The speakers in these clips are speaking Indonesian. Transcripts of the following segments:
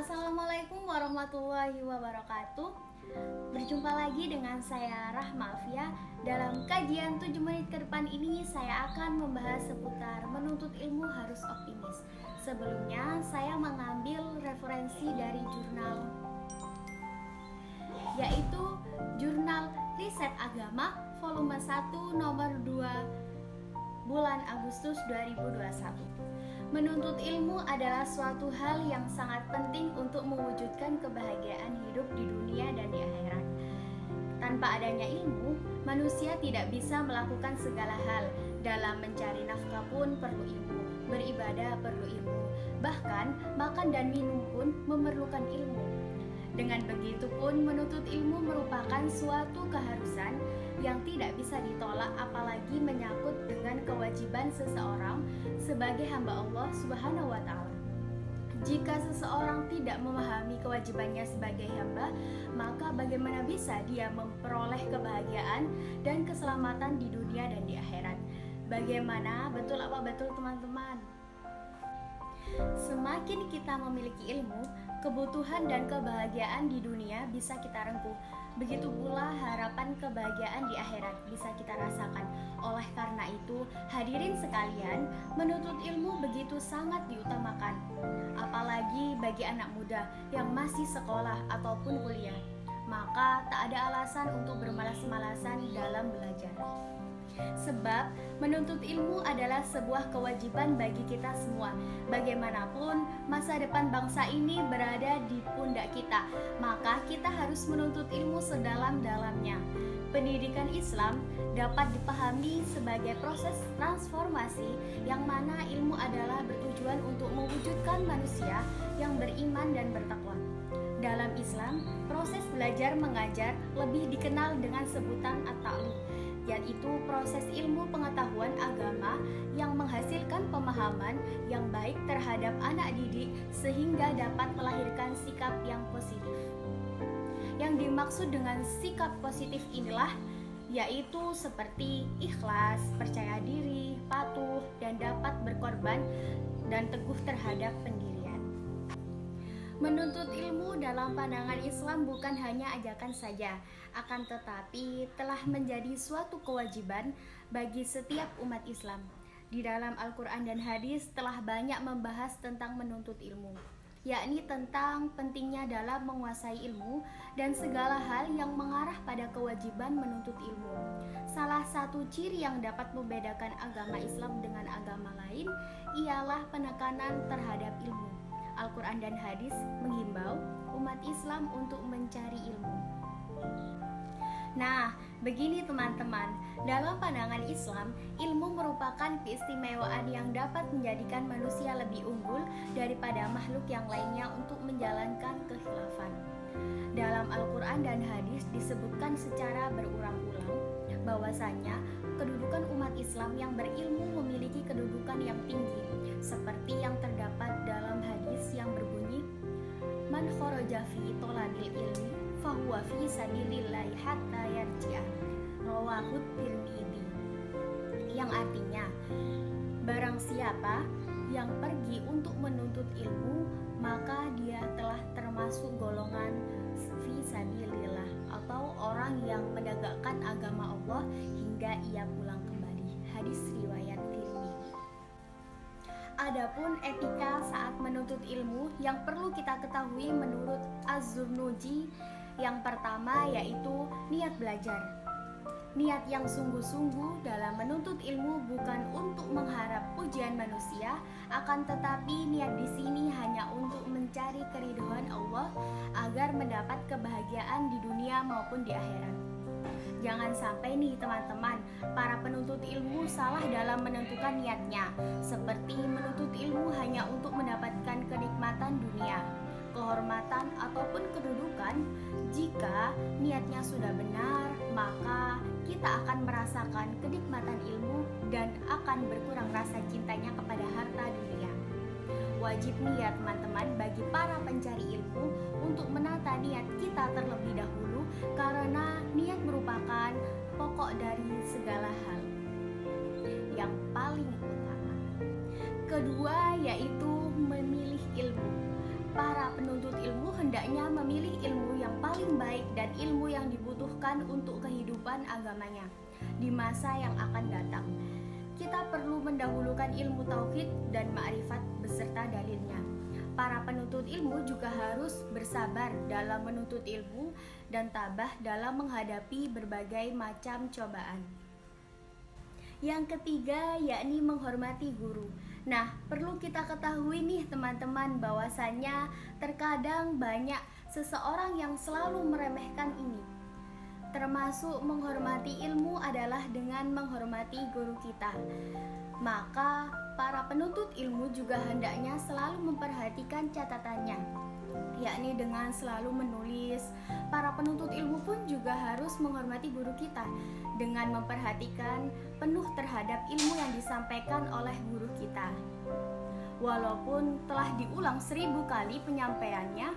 Assalamualaikum warahmatullahi wabarakatuh. Berjumpa lagi dengan saya Rahma Alfia. Dalam kajian 7 menit ke depan ini saya akan membahas seputar menuntut ilmu harus optimis. Sebelumnya saya mengambil referensi dari jurnal, yaitu Jurnal Riset Agama volume 1 nomor 2 bulan Agustus 2021. Menuntut ilmu adalah suatu hal yang sangat penting untuk mewujudkan kebahagiaan hidup di dunia dan di akhirat. Tanpa adanya ilmu, manusia tidak bisa melakukan segala hal. Dalam mencari nafkah pun perlu ilmu, beribadah perlu ilmu, bahkan makan dan minum pun memerlukan ilmu. Dengan begitu pun menuntut ilmu merupakan suatu keharusan yang tidak bisa ditolak, apalagi menyangkut dengan kewajiban seseorang sebagai hamba Allah Subhanahu wa Ta'ala. Jika seseorang tidak memahami kewajibannya sebagai hamba, maka bagaimana bisa dia memperoleh kebahagiaan dan keselamatan di dunia dan di akhirat? Bagaimana? Betul apa betul teman-teman? Semakin kita memiliki ilmu, kebutuhan dan kebahagiaan di dunia bisa kita rengkuh. Begitu pula harapan kebahagiaan di akhirat bisa kita rasakan. Oleh karena itu, hadirin sekalian, menuntut ilmu begitu sangat diutamakan. Apalagi bagi anak muda yang masih sekolah ataupun kuliah. Maka tak ada alasan untuk bermalas-malasan dalam belajar. Sebab menuntut ilmu adalah sebuah kewajiban bagi kita semua. Bagaimanapun masa depan bangsa ini berada di pundak kita, maka kita harus menuntut ilmu sedalam-dalamnya. Pendidikan Islam dapat dipahami sebagai proses transformasi yang mana ilmu adalah bertujuan untuk mewujudkan manusia yang beriman dan bertakwa. Dalam Islam, proses belajar mengajar lebih dikenal dengan sebutan at-ta'lim, yaitu proses ilmu pengetahuan agama yang menghasilkan pemahaman yang baik terhadap anak didik sehingga dapat melahirkan sikap yang positif. Yang dimaksud dengan sikap positif inilah yaitu seperti ikhlas, percaya diri, patuh, dan dapat berkorban dan teguh terhadap pendirian. Menuntut ilmu dalam pandangan Islam bukan hanya ajakan saja, akan tetapi telah menjadi suatu kewajiban bagi setiap umat Islam. Di dalam Al-Quran dan hadis telah banyak membahas tentang menuntut ilmu, yakni tentang pentingnya dalam menguasai ilmu dan segala hal yang mengarah pada kewajiban menuntut ilmu. Salah satu ciri yang dapat membedakan agama Islam dengan agama lain ialah penekanan terhadap ilmu. Al-Quran dan hadis menghimbau umat Islam untuk mencari ilmu. Nah, begini teman-teman, dalam pandangan Islam, ilmu merupakan keistimewaan yang dapat menjadikan manusia lebih unggul daripada makhluk yang lainnya untuk menjalankan kekhilafan. Dalam Al-Quran dan hadis disebutkan secara berulang-ulang bahwasanya kedudukan umat Islam yang berilmu memiliki kedudukan yang tinggi, seperti yang terdapat dalam hadis yang berbunyi, "Man kharaja fi thalabil ilmi fahuwa fi sabilillahi hatta yarji'a." Rawahu Tirmidzi. Yang artinya, barang siapa yang pergi untuk menuntut ilmu, maka dia telah termasuk golongan fi sabilillah atau orang yang menegakkan agama Allah hingga ia pulang kembali. Hadis riwayat Tirmidzi. Adapun etika saat menuntut ilmu yang perlu kita ketahui menurut Az-Zurnuji, yang pertama yaitu niat belajar. Niat yang sungguh-sungguh dalam menuntut ilmu bukan untuk mengharap pujian manusia, akan tetapi niat di sini hanya untuk mencari keridhaan Allah agar mendapat kebahagiaan di dunia maupun di akhirat. Jangan sampai nih teman-teman, para penuntut ilmu salah dalam menentukan niatnya, seperti menuntut ilmu hanya untuk mendapatkan kenikmatan dunia, kehormatan ataupun kedudukan. Jika niatnya sudah benar, maka kita akan merasakan kenikmatan ilmu dan akan berkurang rasa cintanya kepada harta dunia. Wajib nih ya teman-teman bagi para pencari ilmu untuk menata niat kita terlebih dahulu, karena niat merupakan pokok dari segala hal yang paling utama. Kedua yaitu memilih ilmu. Para penuntut hendaknya memilih ilmu yang paling baik dan ilmu yang dibutuhkan untuk kehidupan agamanya di masa yang akan datang. Kita perlu mendahulukan ilmu tauhid dan ma'rifat beserta dalilnya. Para penuntut ilmu juga harus bersabar dalam menuntut ilmu dan tabah dalam menghadapi berbagai macam cobaan. Yang ketiga, yakni menghormati guru. Nah, perlu kita ketahui nih teman-teman bahwasannya terkadang banyak seseorang yang selalu meremehkan ini. Termasuk menghormati ilmu adalah dengan menghormati guru kita. Maka para penuntut ilmu juga hendaknya selalu memperhatikan catatannya, yakni dengan selalu menulis. Para penuntut ilmu pun juga harus menghormati guru kita dengan memperhatikan penuh terhadap ilmu yang disampaikan oleh guru kita. Walaupun telah diulang 1000 kali penyampaiannya,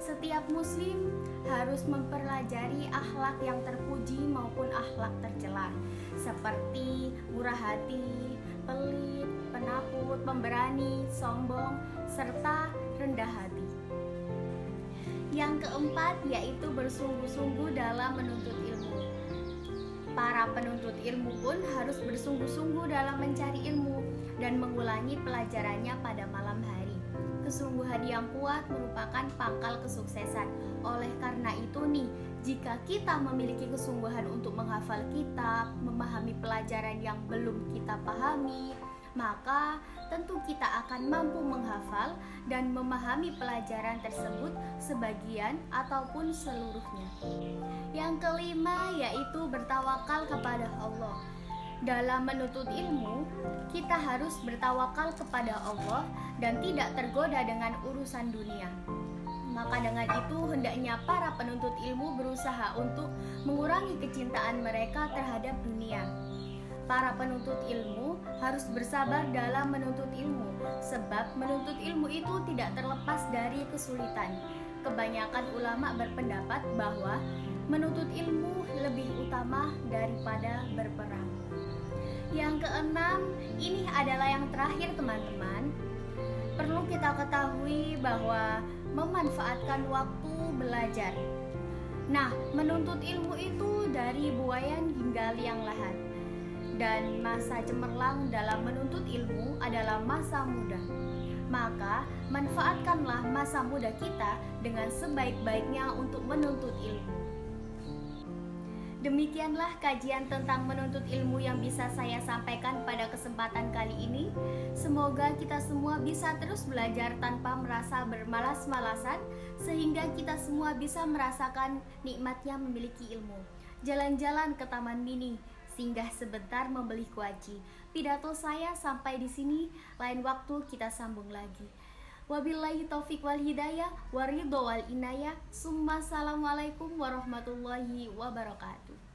setiap muslim harus mempelajari akhlak yang terpuji maupun akhlak tercela, seperti murah hati, pelit, penakut, pemberani, sombong, serta rendah hati. Yang keempat yaitu bersungguh-sungguh dalam menuntut ilmu. Para penuntut ilmu pun harus bersungguh-sungguh dalam mencari ilmu dan mengulangi pelajarannya pada malam hari. Kesungguhan yang kuat merupakan pangkal kesuksesan. Oleh karena itu nih, jika kita memiliki kesungguhan untuk menghafal kitab, memahami pelajaran yang belum kita pahami, maka tentu kita akan mampu menghafal dan memahami pelajaran tersebut sebagian ataupun seluruhnya. Yang kelima yaitu bertawakal kepada Allah. Dalam menuntut ilmu, kita harus bertawakal kepada Allah dan tidak tergoda dengan urusan dunia. Maka dengan itu hendaknya para penuntut ilmu berusaha untuk mengurangi kecintaan mereka terhadap dunia. Para penuntut ilmu harus bersabar dalam menuntut ilmu, sebab menuntut ilmu itu tidak terlepas dari kesulitan. Kebanyakan ulama berpendapat bahwa menuntut ilmu lebih utama daripada berperang. Yang keenam, ini adalah yang terakhir teman-teman. Perlu kita ketahui bahwa memanfaatkan waktu belajar. Nah, menuntut ilmu itu dari buayan hingga liang lahat. Dan masa cemerlang dalam menuntut ilmu adalah masa muda. Maka, manfaatkanlah masa muda kita dengan sebaik-baiknya untuk menuntut ilmu. Demikianlah kajian tentang menuntut ilmu yang bisa saya sampaikan pada kesempatan kali ini. Semoga kita semua bisa terus belajar tanpa merasa bermalas-malasan, sehingga kita semua bisa merasakan nikmatnya memiliki ilmu. Jalan-jalan ke Taman Mini, singgah sebentar membeli kuaci. Pidato saya sampai di sini, lain waktu kita sambung lagi. Wabillahi taufik wal hidayah, waridho wal inayah. Summa assalamualaikum warahmatullahi wabarakatuh.